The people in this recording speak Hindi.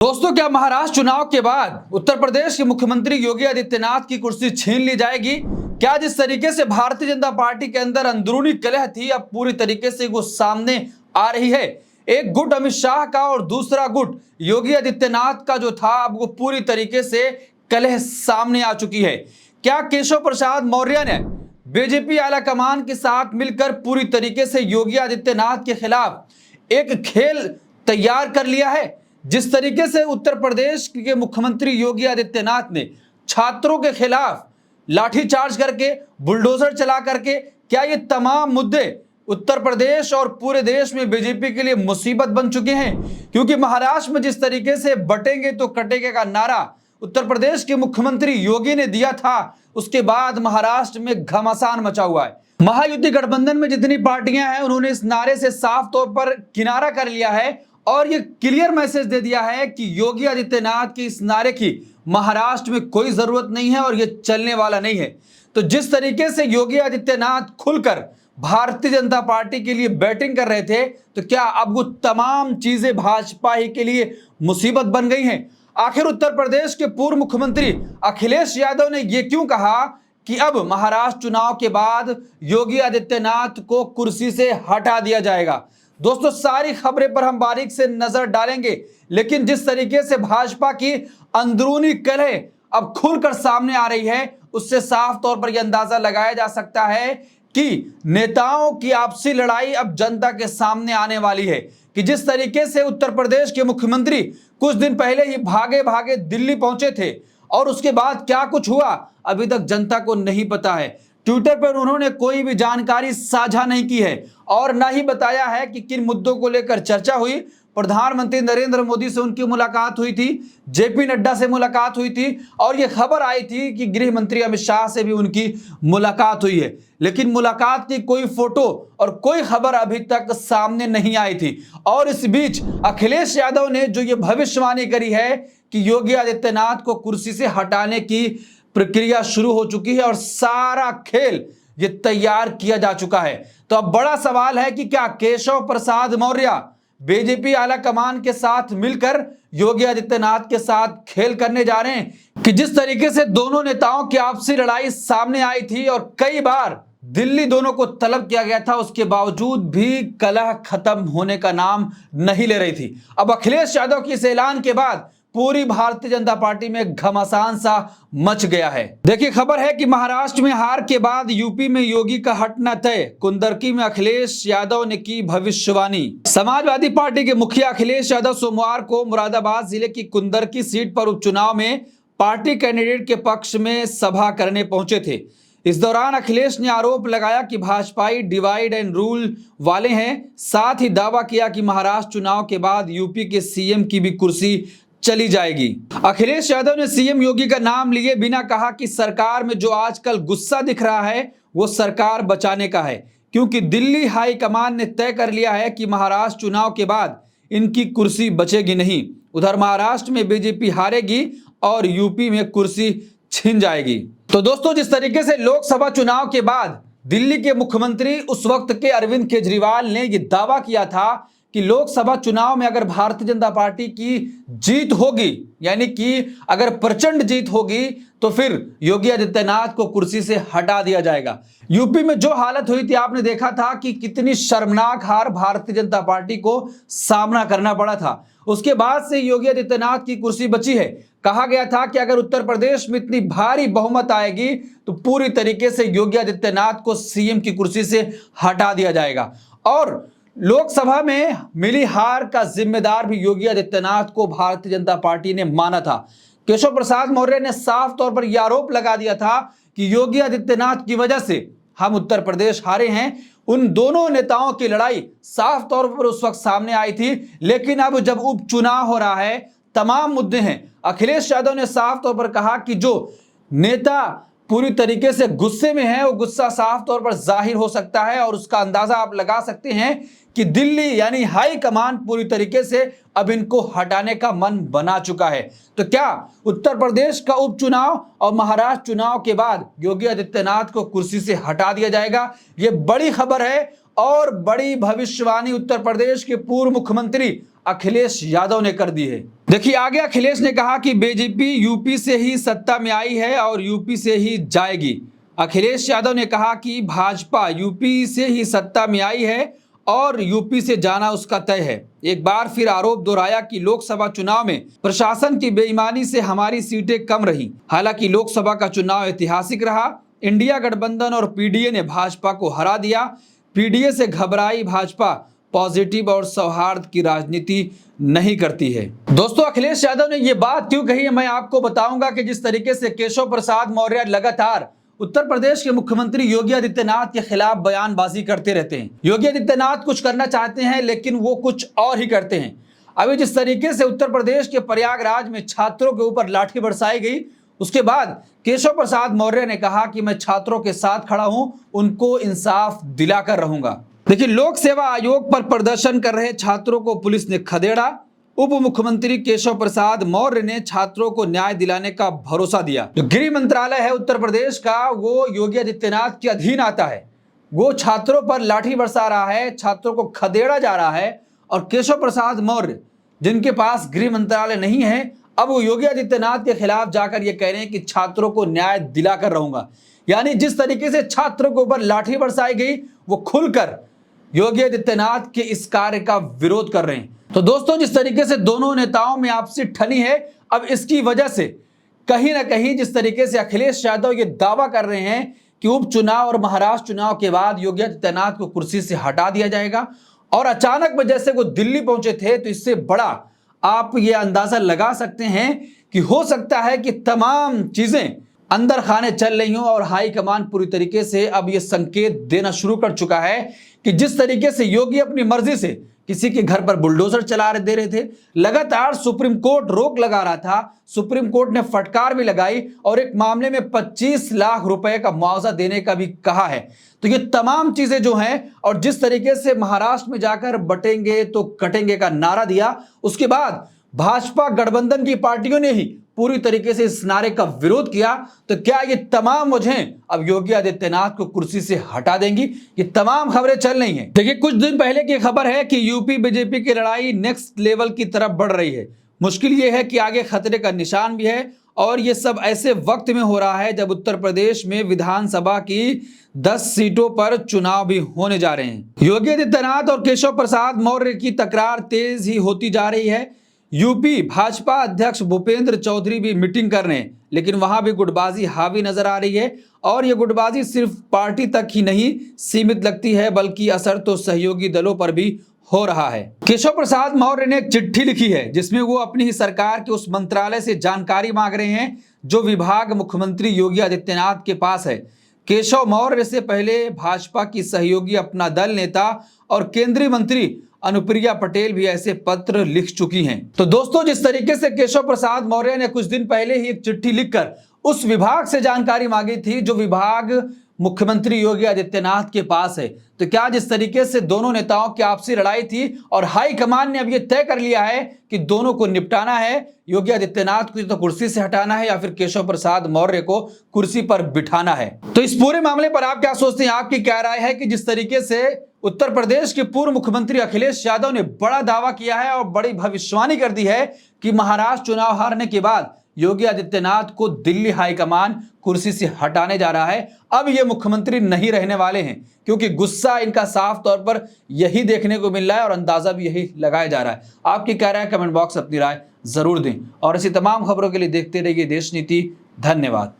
दोस्तों, क्या महाराष्ट्र चुनाव के बाद उत्तर प्रदेश के मुख्यमंत्री योगी आदित्यनाथ की कुर्सी छीन ली जाएगी? क्या जिस तरीके से भारतीय जनता पार्टी के अंदर अंदरूनी कलह थी, अब पूरी तरीके से वो सामने आ रही है। एक गुट अमित शाह का और दूसरा गुट योगी आदित्यनाथ का जो था, अब वो पूरी तरीके से कलह सामने आ चुकी है। क्या केशव प्रसाद मौर्य ने बीजेपी आला कमान के साथ मिलकर पूरी तरीके से योगी आदित्यनाथ के खिलाफ एक खेल तैयार कर लिया है? जिस तरीके से उत्तर प्रदेश के मुख्यमंत्री योगी आदित्यनाथ ने छात्रों के खिलाफ लाठीचार्ज करके, बुलडोजर चला करके, क्या ये तमाम मुद्दे उत्तर प्रदेश और पूरे देश में बीजेपी के लिए मुसीबत बन चुके हैं? क्योंकि महाराष्ट्र में जिस तरीके से बटेंगे तो कटेंगे का नारा उत्तर प्रदेश के मुख्यमंत्री योगी ने दिया था, उसके बाद महाराष्ट्र में घमासान मचा हुआ है। महायुति गठबंधन में जितनी पार्टियां हैं, उन्होंने इस नारे से साफ तौर पर किनारा कर लिया है और ये क्लियर मैसेज दे दिया है कि योगी आदित्यनाथ के इस नारे की महाराष्ट्र में कोई जरूरत नहीं है और ये चलने वाला नहीं है। तो जिस तरीके से योगी आदित्यनाथ खुलकर भारतीय जनता पार्टी के लिए बैटिंग कर रहे थे, तो क्या अब वो तमाम चीजें भाजपा ही के लिए मुसीबत बन गई हैं? आखिर उत्तर प्रदेश के पूर्व मुख्यमंत्री अखिलेश यादव ने यह क्यों कहा कि अब महाराष्ट्र चुनाव के बाद योगी आदित्यनाथ को कुर्सी से हटा दिया जाएगा? दोस्तों, सारी खबरें पर हम बारीक से नजर डालेंगे, लेकिन जिस तरीके से भाजपा की अंदरूनी कलह अब खुलकर सामने आ रही है, उससे साफ तौर पर यह अंदाजा लगाया जा सकता है कि नेताओं की आपसी लड़ाई अब जनता के सामने आने वाली है। कि जिस तरीके से उत्तर प्रदेश के मुख्यमंत्री कुछ दिन पहले ही भागे भागे दिल्ली पहुंचे थे और उसके बाद क्या कुछ हुआ अभी तक जनता को नहीं पता है। ट्विटर पर उन्होंने कोई भी जानकारी साझा नहीं की है और ना ही बताया है कि किन मुद्दों को लेकर चर्चा हुई। प्रधानमंत्री नरेंद्र मोदी से उनकी मुलाकात हुई थी, जेपी नड्डा से मुलाकात हुई थी और यह खबर आई थी कि गृह मंत्री अमित शाह से भी उनकी मुलाकात हुई है, लेकिन मुलाकात की कोई फोटो और कोई खबर अभी तक सामने नहीं आई थी। और इस बीच अखिलेश यादव ने जो ये भविष्यवाणी करी है कि योगी आदित्यनाथ को कुर्सी से हटाने की प्रक्रिया शुरू हो चुकी है और सारा खेल ये तैयार किया जा चुका है। तो अब बड़ा सवाल है कि क्या केशव प्रसाद मौर्य बीजेपी आला कमान के साथ मिलकर योगी आदित्यनाथ के साथ खेल करने जा रहे हैं? कि जिस तरीके से दोनों नेताओं की आपसी लड़ाई सामने आई थी और कई बार दिल्ली दोनों को तलब किया गया था, उसके बावजूद भी कलह खत्म होने का नाम नहीं ले रही थी। अब अखिलेश यादव के इस ऐलान के बाद पूरी भारतीय जनता पार्टी में घमासान सा मच गया है। देखिए, खबर है कि महाराष्ट्र में हार के बाद यूपी में योगी का हटना तय। कुंदरकी में अखिलेश यादव ने की भविष्यवाणी। समाजवादी पार्टी के मुखिया अखिलेश यादव सोमवार को मुरादाबाद जिले की कुंदरकी सीट पर उपचुनाव में पार्टी कैंडिडेट के पक्ष में सभा करने पहुंचे थे। इस दौरान अखिलेश ने आरोप लगाया कि भाजपाई डिवाइड एंड रूल वाले हैं। साथ ही दावा किया कि महाराष्ट्र चुनाव के बाद यूपी के सीएम की भी कुर्सी चली जाएगी। अखिलेश यादव ने सीएम योगी का नाम लिए बिना कहा कि सरकार में जो आजकल गुस्सा दिख रहा है वो सरकार बचाने का है, क्योंकि दिल्ली हाईकमान ने तय कर लिया है कि महाराष्ट्र चुनाव के बाद इनकी कुर्सी बचेगी नहीं। उधर महाराष्ट्र में बीजेपी हारेगी और यूपी में कुर्सी छिन जाएगी। तो दोस्तों, जिस तरीके से लोकसभा चुनाव के बाद दिल्ली के मुख्यमंत्री उस वक्त के अरविंद केजरीवाल ने यह दावा किया था कि लोकसभा चुनाव में अगर भारतीय जनता पार्टी की जीत होगी, यानी कि अगर प्रचंड जीत होगी, तो फिर योगी आदित्यनाथ को कुर्सी से हटा दिया जाएगा। यूपी में जो हालत हुई थी, आपने देखा था कि कितनी शर्मनाक हार भारतीय जनता पार्टी को सामना करना पड़ा था। उसके बाद से योगी आदित्यनाथ की कुर्सी बची है। कहा गया था कि अगर उत्तर प्रदेश में इतनी भारी बहुमत आएगी तो पूरी तरीके से योगी आदित्यनाथ को सीएम की कुर्सी से हटा दिया जाएगा। और लोकसभा में मिली हार का जिम्मेदार भी योगी आदित्यनाथ को भारतीय जनता पार्टी ने माना था। केशव प्रसाद मौर्य ने साफ तौर पर यह आरोप लगा दिया था कि योगी आदित्यनाथ की वजह से हम उत्तर प्रदेश हारे हैं। उन दोनों नेताओं की लड़ाई साफ तौर पर उस वक्त सामने आई थी, लेकिन अब जब उपचुनाव हो रहा है, तमाम मुद्दे हैं। अखिलेश यादव ने साफ तौर पर कहा कि जो नेता पूरी तरीके से गुस्से में है, वो गुस्सा साफ तौर पर जाहिर हो सकता है और उसका अंदाजा आप लगा सकते हैं कि दिल्ली यानी हाई कमान पूरी तरीके से अब इनको हटाने का मन बना चुका है। तो क्या उत्तर प्रदेश का उपचुनाव और महाराष्ट्र चुनाव के बाद योगी आदित्यनाथ को कुर्सी से हटा दिया जाएगा? ये बड़ी खबर है और बड़ी भविष्यवाणी उत्तर प्रदेश के पूर्व मुख्यमंत्री अखिलेश यादव ने कर दी है। देखिए आगे अखिलेश ने कहा कि बीजेपी यूपी से ही सत्ता में आई है और यूपी से ही जाएगी। अखिलेश यादव ने कहा कि भाजपा यूपी से ही सत्ता में आई है और यूपी से जाना उसका तय है। एक बार फिर आरोप दोहराया कि लोकसभा चुनाव में प्रशासन की बेईमानी से हमारी सीटें कम रही। हालांकि लोकसभा का चुनाव ऐतिहासिक रहा। इंडिया गठबंधन और पीडीए ने भाजपा को हरा दिया। पीडीए से घबराई भाजपा पॉजिटिव और सौहार्द की राजनीति नहीं करती है। दोस्तों अखिलेश यादव ने यह बात क्यों कही है मैं आपको बताऊंगा कि जिस तरीके से केशव प्रसाद मौर्य लगातार उत्तर प्रदेश के मुख्यमंत्री योगी आदित्यनाथ के खिलाफ बयानबाजी करते रहते हैं। योगी आदित्यनाथ कुछ करना चाहते हैं लेकिन वो कुछ और ही करते हैं। अभी जिस तरीके से उत्तर प्रदेश के प्रयागराज में छात्रों के ऊपर लाठी बरसाई गई, उसके बाद केशव प्रसाद मौर्य ने कहा कि मैं छात्रों के साथ खड़ा हूं, उनको इंसाफ दिलाकर रहूंगा। देखिए लोक सेवा आयोग पर प्रदर्शन कर रहे छात्रों को पुलिस ने खदेड़ा। उप मुख्यमंत्री केशव प्रसाद मौर्य ने छात्रों को न्याय दिलाने का भरोसा दिया। जो गृह मंत्रालय है उत्तर प्रदेश का वो योगी आदित्यनाथ के अधीन आता है। वो छात्रों पर लाठी बरसा रहा है, छात्रों को खदेड़ा जा रहा है और केशव प्रसाद मौर्य जिनके पास गृह मंत्रालय नहीं है, अब वो योगी आदित्यनाथ के खिलाफ जाकर ये कह रहे हैं कि छात्रों को न्याय दिलाकर रहूंगा। यानी जिस तरीके से छात्रों के ऊपर लाठी बरसाई गई वो खुलकर योगी आदित्यनाथ के इस कार्य का विरोध कर रहे हैं। तो दोस्तों जिस तरीके से दोनों नेताओं में आपसी ठनी है, अब इसकी वजह से कहीं ना कहीं जिस तरीके से अखिलेश यादव ये दावा कर रहे हैं कि उपचुनाव और महाराष्ट्र चुनाव के बाद योगी आदित्यनाथ को कुर्सी से हटा दिया जाएगा और अचानक में जैसे वो दिल्ली पहुंचे थे, तो इससे बड़ा आप ये अंदाजा लगा सकते हैं कि हो सकता है कि तमाम चीजें अंदर खाने चल रही हूं और हाईकमान पूरी तरीके से अब ये संकेत देना शुरू कर चुका है कि जिस तरीके से योगी अपनी मर्जी से किसी के घर पर बुलडोजर चला दे रहे थे, लगातार सुप्रीम कोर्ट रोक लगा रहा था, सुप्रीम कोर्ट ने फटकार भी लगाई और एक मामले में 25 लाख रुपए का मुआवजा देने का भी कहा है। तो ये तमाम चीजें जो हैं और जिस तरीके से महाराष्ट्र में जाकर बटेंगे तो कटेंगे का नारा दिया, उसके बाद भाजपा गठबंधन की पार्टियों ने ही पूरी तरीके से इस नारे का विरोध किया। तो क्या ये तमाम वजहें अब योगी आदित्यनाथ को कुर्सी से हटा देंगी? ये तमाम खबरें चल रही हैं। देखिए कुछ दिन पहले की खबर है कि यूपी बीजेपी की लड़ाई नेक्स्ट लेवल की तरफ बढ़ रही है। मुश्किल ये है कि आगे खतरे का निशान भी है और ये सब ऐसे वक्त में हो रहा है जब उत्तर प्रदेश में विधानसभा की 10 सीटों पर चुनाव भी होने जा रहे हैं। योगी आदित्यनाथ और केशव प्रसाद मौर्य की तकरार तेज ही होती जा रही है। यूपी भाजपा अध्यक्ष भूपेंद्र चौधरी भी मीटिंग कर रहे हैं, लेकिन वहां भी गुटबाजी हावी नजर आ रही है और ये गुटबाजी सिर्फ पार्टी तक ही नहीं सीमित लगती है, बल्कि असर तो सहयोगी दलों पर भी हो रहा है। केशव प्रसाद मौर्य ने एक चिट्ठी लिखी है जिसमें वो अपनी ही सरकार के उस मंत्रालय से जानकारी मांग रहे हैं जो विभाग मुख्यमंत्री योगी आदित्यनाथ के पास है। केशव मौर्य से पहले भाजपा की सहयोगी अपना दल नेता और केंद्रीय मंत्री अनुप्रिया पटेल भी ऐसे पत्र लिख चुकी हैं। तो दोस्तों जिस तरीके से केशव प्रसाद मौर्य ने कुछ दिन पहले ही एक चिट्ठी लिखकर उस विभाग से जानकारी मांगी थी जो विभाग मुख्यमंत्री योगी आदित्यनाथ के पास है, तो क्या जिस तरीके से दोनों नेताओं की आपसी लड़ाई थी और हाईकमान ने अब यह तय कर लिया है कि दोनों को निपटाना है, योगी आदित्यनाथ को तो कुर्सी से हटाना है या फिर केशव प्रसाद मौर्य को कुर्सी पर बिठाना है। तो इस पूरे मामले पर आप क्या सोचते हैं? आपकी क्या राय है कि जिस तरीके से उत्तर प्रदेश के पूर्व मुख्यमंत्री अखिलेश यादव ने बड़ा दावा किया है और बड़ी भविष्यवाणी कर दी है कि महाराष्ट्र चुनाव हारने के बाद योगी आदित्यनाथ को दिल्ली हाईकमान कुर्सी से हटाने जा रहा है, अब ये मुख्यमंत्री नहीं रहने वाले हैं, क्योंकि गुस्सा इनका साफ तौर पर यही देखने को मिल रहा है और अंदाजा भी यही लगाया जा रहा है। आपकी क्या राय? कमेंट बॉक्स अपनी राय जरूर दें और ऐसी तमाम खबरों के लिए देखते रहिए देश नीति। धन्यवाद।